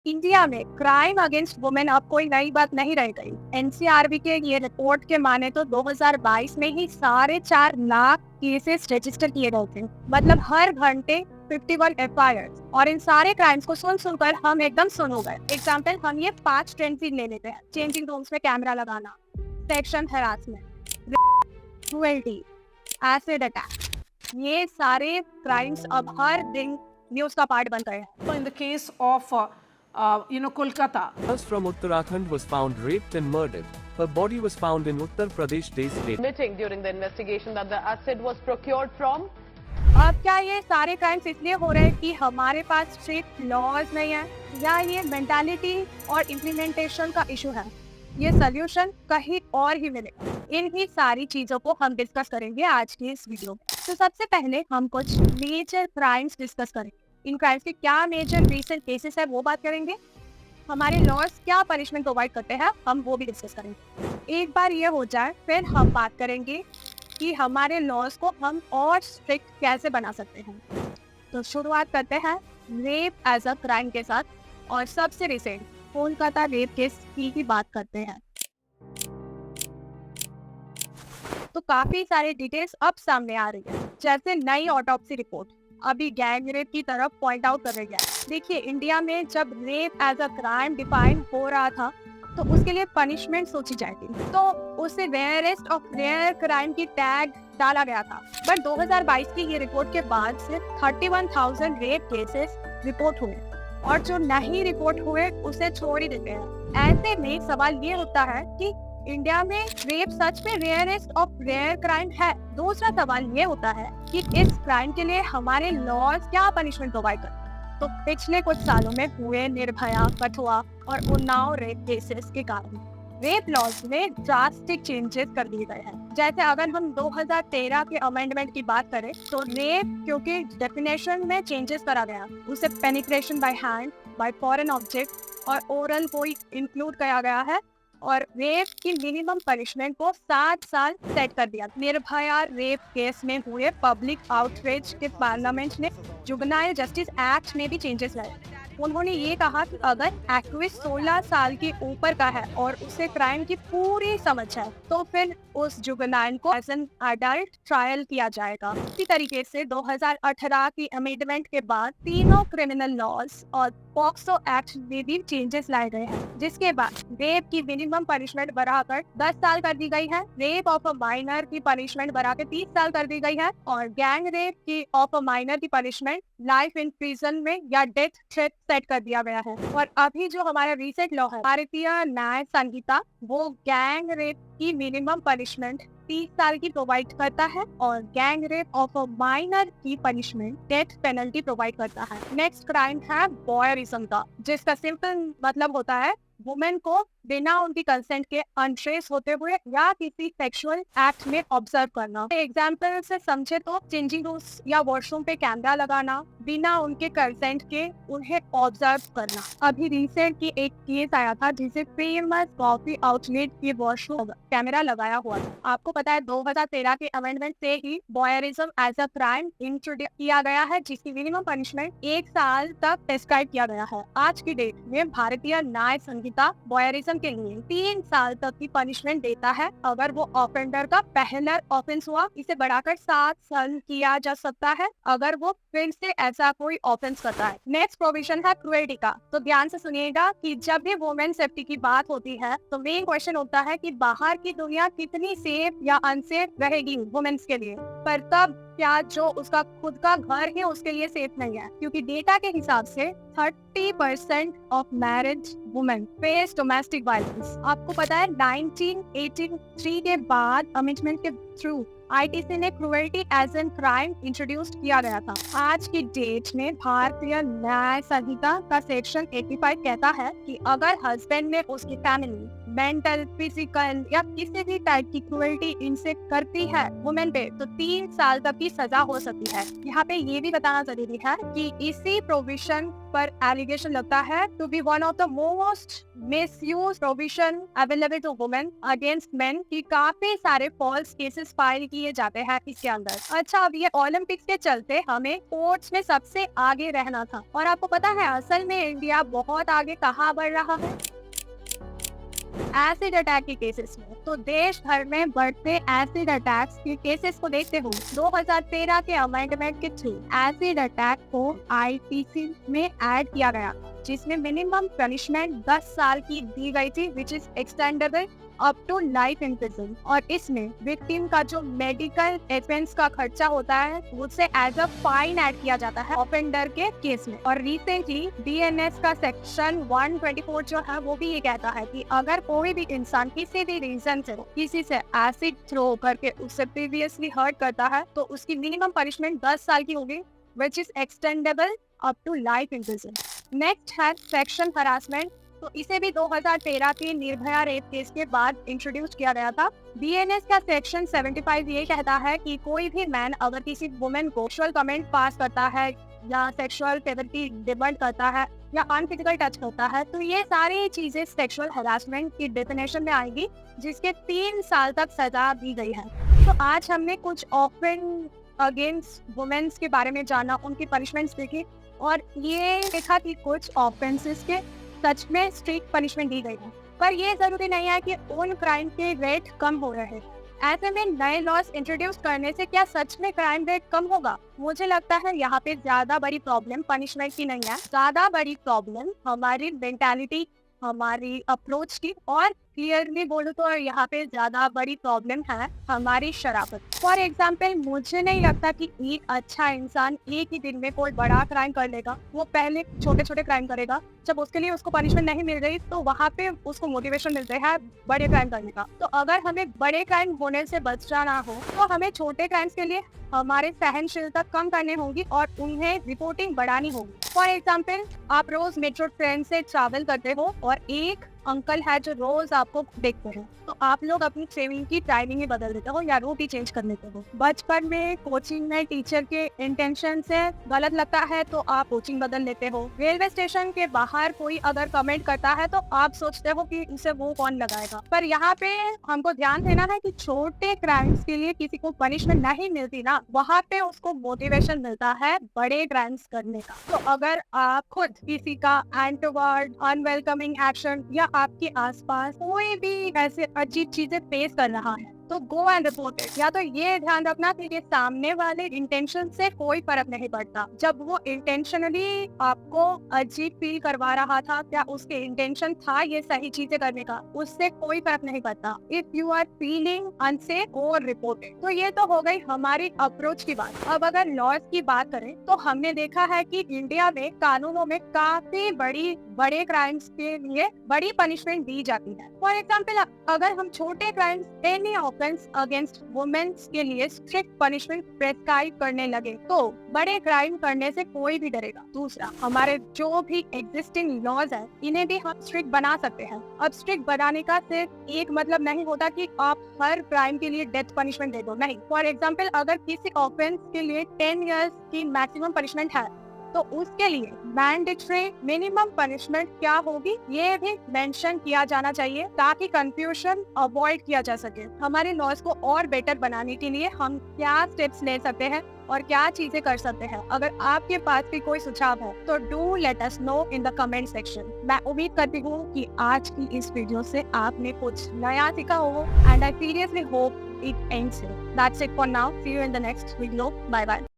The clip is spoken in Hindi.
इंडिया में क्राइम अगेंस्ट वुमेन अब कोई नई बात नहीं रह गई। एनसीआरबी के ये रिपोर्ट के माने तो 2022 में ही 4.5 लाख केसेस रजिस्टर किए गए थे। मतलब हर घंटे 51 एफआईआर। और इन सारे क्राइम्स को सुन सुनकर हम एकदम सुन हो गए। एग्जाम्पल हम ये 5 ट्रेंड्स ले लेते हैं। चेंजिंग रूम्स में कैमरा लगाना, section harassment, cruelty, acid attack, ये सारे क्राइम्स अब हर दिन न्यूज का पार्ट बन गए हैं। So in the case of Kolkata, A nurse from Uttarakhand was found raped and murdered. Her body was found in Uttar Pradesh State. Admitting during the investigation that the acid was procured from. अब क्या ये सारे क्राइम्स इसलिए हो रहे हैं कि हमारे पास स्ट्रिक्ट लॉज नहीं है, या ये मेंटालिटी और इम्प्लीमेंटेशन का इशू है? ये सोल्यूशन कहीं और ही मिलेगा। इन्हीं सारी चीजों को हम डिस्कस करेंगे आज की इस वीडियो में। तो सबसे पहले हम कुछ मेजर क्राइम्स डिस्कस करेंगे। इन क्राइम्स के क्या मेजर रीसेंट केसेस है वो बात करेंगे। हमारे लॉज क्या पनिशमेंट प्रोवाइड करते हैं हम वो भी डिस्कस करेंगे। एक बार ये हो जाए फिर हम बात करेंगे कि हमारे लॉज को हम और स्ट्रिक्ट कैसे बना सकते हैं। तो शुरुआत करते हैं रेप एज अ क्राइम के साथ, और सबसे रिसेंट कोलकाता रेप केस की बात करते हैं। तो काफी सारे डिटेल्स अब सामने आ रही है, जैसे नई ऑटोप्सी रिपोर्ट अभी गैंग रेप की तरफ पॉइंट आउट कर रही है। देखिए, इंडिया में जब rape as a crime define हो रहा था तो उसके लिए पनिशमेंट सोची जाती, तो उसे रेयरेस्ट ऑफ रेयर क्राइम की टैग डाला गया था। बट 2022 की ये रिपोर्ट के बाद से 31,000 रेप केसेस रिपोर्ट हुए, और जो नहीं रिपोर्ट हुए उसे छोड़ ही देते हैं। ऐसे में सवाल ये होता है कि इंडिया में रेप सच में रेयरेस्ट ऑफ रेयर क्राइम है। दूसरा सवाल ये होता है कि इस क्राइम के लिए हमारे लॉज क्या पनिशमेंट प्रोवाइड करते हैं। तो पिछले कुछ सालों में हुए निर्भया, कठुआ और उन्नाव रेप केसेस के कारण रेप लॉज में ड्रास्टिक चेंजेस कर दिए गए हैं। जैसे अगर हम 2013 के अमेंडमेंट की बात करें तो रेप क्योंकि डेफिनेशन में चेंजेस करा गया, उसे penetration by hand, bye foreign object और ओरल को इंक्लूड किया गया है, और रेप की मिनिमम पनिशमेंट को 7 साल सेट कर दिया। निर्भया रेप केस में हुए पब्लिक आउटरीच के पार्लियामेंट ने जुवेनाइल जस्टिस एक्ट में भी चेंजेस लाए। उन्होंने ये कहा कि अगर एक्टिविस्ट 16 साल के ऊपर का है और उसे क्राइम की पूरी समझ है तो फिर उस जुवेनाइल को एज एन अडल्ट ट्रायल किया जाएगा। इसी तरीके से 2018 की अमेंडमेंट के बाद तीनों क्रिमिनल लॉज और पॉक्सो एक्ट में भी चेंजेस लाए गए हैं, जिसके बाद रेप की मिनिमम पनिशमेंट बढ़ाकर 10 साल कर दी गई है, रेप ऑफ अ माइनर की पनिशमेंट बढ़ाकर 30 साल कर दी गई है, और गैंग रेप की ऑफ अ माइनर की पनिशमेंट लाइफ इन प्रिजन में या डेथ थ्रेट सेट कर दिया गया है। और अभी जो हमारा रिसेंट लॉ है, भारतीय न्याय संहिता, वो गैंग रेप की मिनिमम पनिशमेंट 30 साल की प्रोवाइड करता है, और gang rape of a minor की पनिशमेंट डेथ पेनल्टी प्रोवाइड करता है। नेक्स्ट क्राइम है बॉयरिज्म का, जिसका सिंपल मतलब होता है वुमेन को बिना उनकी कंसेंट के अनट्रेस होते हुए या किसी सेक्सुअल एक्ट में ऑब्जर्व करना। एग्जाम्पल से समझे तो चेंजिंग रूम्स या वॉशरूम पे कैमरा लगाना, बिना उनके कंसेंट के उन्हें ऑब्जर्व करना। अभी रिसेंट की एक केस आया था जिसे फेमस कॉफी आउटलेट के वॉशरूम कैमरा लगाया हुआ था। आपको पता है 2013 के अमेंडमेंट से ही बॉयरिज्म एज अ क्राइम इंट्रोड्यूस किया गया है, जिसकी मिनिमम पनिशमेंट 1 साल तक प्रेस्क्राइब किया गया है। आज की डेट में भारतीय न्याय संहिता बॉयरिज्म के लिए 3 साल तक की पनिशमेंट देता है। अगर वो ऑफेंडर का पहला ऑफेंस हुआ, इसे बढ़ाकर 7 साल किया जा सकता है अगर वो फिर से ऐसा कोई ऑफेंस करता है। नेक्स्ट प्रोविजन है क्रुएल्टी का। तो ध्यान से सुनिएगा कि जब भी वुमेन सेफ्टी की बात होती है तो मेन क्वेश्चन होता है कि बाहर की दुनिया कितनी सेफ या अनसेफ रहेगी वुमेन्स के लिए, पर तब क्या जो उसका खुद का घर है उसके लिए सेफ नहीं है, क्योंकि डेटा के हिसाब से 30% of married women face domestic violence. आपको पता है 1983 के बाद अमेंडमेंट के थ्रू आईटीसी ने cruelty as an crime introduce किया गया था। आज की डेट में भारतीय न्याय संहिता का सेक्शन 85 कहता है कि अगर हस्बैंड ने उसकी फैमिली मेंटल, फिजिकल या किसी भी टाइप की क्रुएल्टी इनसे करती है वुमेन पे, तो 3 साल तक की सजा हो सकती है। यहाँ पे ये भी बताना जरूरी है कि इसी प्रोविजन पर एलिगेशन लगता है to be one of the most misuse provision available to women against men की काफी सारे फॉल्स केसेस फाइल किए जाते हैं इसके अंदर। अच्छा, अब ये ओलंपिक्स के चलते हमें स्पोर्ट्स में सबसे आगे रहना था, और आपको पता है असल में इंडिया बहुत आगे कहाँ बढ़ रहा है? एसिड अटैक के केसेस में। तो देश भर में बढ़ते एसिड अटैक्स के केसेस को देखते हुए 2013 के अमेंडमेंट के थ्रू एसिड अटैक को आईपीसी में ऐड किया गया, जिसमें मिनिमम पनिशमेंट 10 साल की दी गई थी, which is extendable up to life in prison. और इसमें विक्टिम का जो मेडिकल एक्सपेंस का खर्चा होता है उससे एज अ फाइन ऐड किया जाता है ऑफेंडर के केस में। और रिसेंटली बीएनएस का सेक्शन 124 जो है वो भी ये कहता है कि अगर कोई भी इंसान किसी भी रीजन से किसी से एसिड थ्रो करके उससे प्रीवियसली हर्ट करता है तो उसकी मिनिमम पनिशमेंट 10 साल की होगी, which is extendable up to life in prison. Next है सेक्शन हरासमेंट। तो इसे भी 2013 के निर्भया रेप केस के बाद इंट्रोड्यूस किया गया था। बीएनएस का सेक्शन 75 ये कहता है कि कोई भी मैन अगर किसी वुमेन को सेक्सुअल कमेंट पास करता है या सेक्सुअल फेवर की डिमांड करता है या अनफिजिकल टच करता है तो ये सारी चीजें सेक्सुअल हरासमेंट की डेफिनेशन में आएगी, जिसके 3 साल तक सजा दी गई है। तो आज हमने कुछ ऑफेंस अगेंस्ट वुमेन्स के बारे में जाना, उनकी पनिशमेंट्स देखी और ये देखा कि कुछ ऑफेंसेस के सच में स्ट्रिक्ट पनिशमेंट दी गई है, पर ये जरूरी नहीं है कि उन क्राइम के रेट कम हो रहे हैं। ऐसे में नए लॉस इंट्रोड्यूस करने से क्या सच में क्राइम रेट कम होगा? मुझे लगता है यहाँ पे ज्यादा बड़ी प्रॉब्लम पनिशमेंट की नहीं है, ज्यादा बड़ी प्रॉब्लम हमारी मेंटालिटी, हमारी अप्रोच की, और क्लियरली बोलूं तो यहाँ पे ज्यादा बड़ी प्रॉब्लम है हमारी शराफत। फॉर एग्जाम्पल, मुझे नहीं लगता कि एक अच्छा इंसान एक ही दिन में कोई बड़ा क्राइम कर लेगा। वो पहले छोटे छोटे क्राइम करेगा, जब उसके लिए उसको पनिशमेंट नहीं मिल रही तो वहाँ पे उसको मोटिवेशन मिलता है बड़े क्राइम करने का। तो अगर हमें बड़े क्राइम होने से बचना हो तो हमें छोटे क्राइम्स के लिए हमारे सहनशीलता कम करनी होगी और उन्हें रिपोर्टिंग बढ़ानी होगी। फॉर एग्जाम्पल, आप रोज मेट्रो ट्रेन से ट्रैवल करते हो और एक अंकल है जो रोज आपको देखते हैं, तो आप लोग अपनी ट्रेनिंग की टाइमिंग ही बदल देते हो या रूट ही चेंज कर लेते हो। बचपन में कोचिंग में टीचर के इंटेंशन से गलत लगता है तो आप कोचिंग बदल लेते हो। रेलवे स्टेशन के बाहर कोई अगर कमेंट करता है तो आप सोचते हो कि उसे वो कौन लगाएगा। पर यहाँ पे हमको ध्यान देना है कि छोटे क्राइम्स के लिए किसी को पनिशमेंट नहीं मिलती ना, वहाँ पे उसको मोटिवेशन मिलता है बड़े क्राइम्स करने का। तो अगर आप खुद किसी का एंटीवर्ड, अनवेलकमिंग एक्शन या आपके आसपास कोई भी ऐसे अजीब चीजें फेस कर रहा है तो गो एंड रिपोर्ट इट। या तो ये ध्यान रखना कि ये सामने वाले इंटेंशन से कोई फर्क नहीं पड़ता। जब वो इंटेंशनली आपको अजीब फील करवा रहा था, क्या उसके इंटेंशन था ये सही चीजें करने का, उससे कोई फर्क नहीं पड़ता। If you are feeling unsafe, go report it. तो ये तो हो गई हमारी अप्रोच की बात। अब अगर लॉज की बात करें तो हमने देखा है कि इंडिया में कानूनों में काफी बड़े क्राइम्स के लिए बड़ी पनिशमेंट दी जाती है। फॉर एग्जाम्पल, अगर हम छोटे crimes any offense against women's के लिए स्ट्रिक्ट पनिशमेंट प्रेस्क्राइब करने लगे तो बड़े क्राइम करने से कोई भी डरेगा। दूसरा, हमारे जो भी एग्जिस्टिंग लॉज है इन्हें भी हम स्ट्रिक्ट बना सकते हैं। अब स्ट्रिक्ट बनाने का सिर्फ एक मतलब नहीं होता कि आप हर क्राइम के लिए डेथ पनिशमेंट दे दो, नहीं। फॉर एग्जाम्पल, अगर किसी ऑफेंस के लिए 10 इयर्स की मैक्सिमम पनिशमेंट है तो उसके लिए मैंडेटरी मिनिमम पनिशमेंट क्या होगी ये भी मेंशन किया जाना चाहिए, ताकि कंफ्यूजन अवॉइड किया जा सके। हमारे लॉज को और बेटर बनाने के लिए हम क्या स्टेप्स ले सकते हैं और क्या चीजें कर सकते हैं। अगर आपके पास भी कोई सुझाव है तो do let us know in the comment section. मैं उम्मीद करती हूँ कि आज की इस वीडियो से आपने कुछ नया सीखा हो, and I seriously hope it ends here. That's it for now. See you in the next video. Bye bye.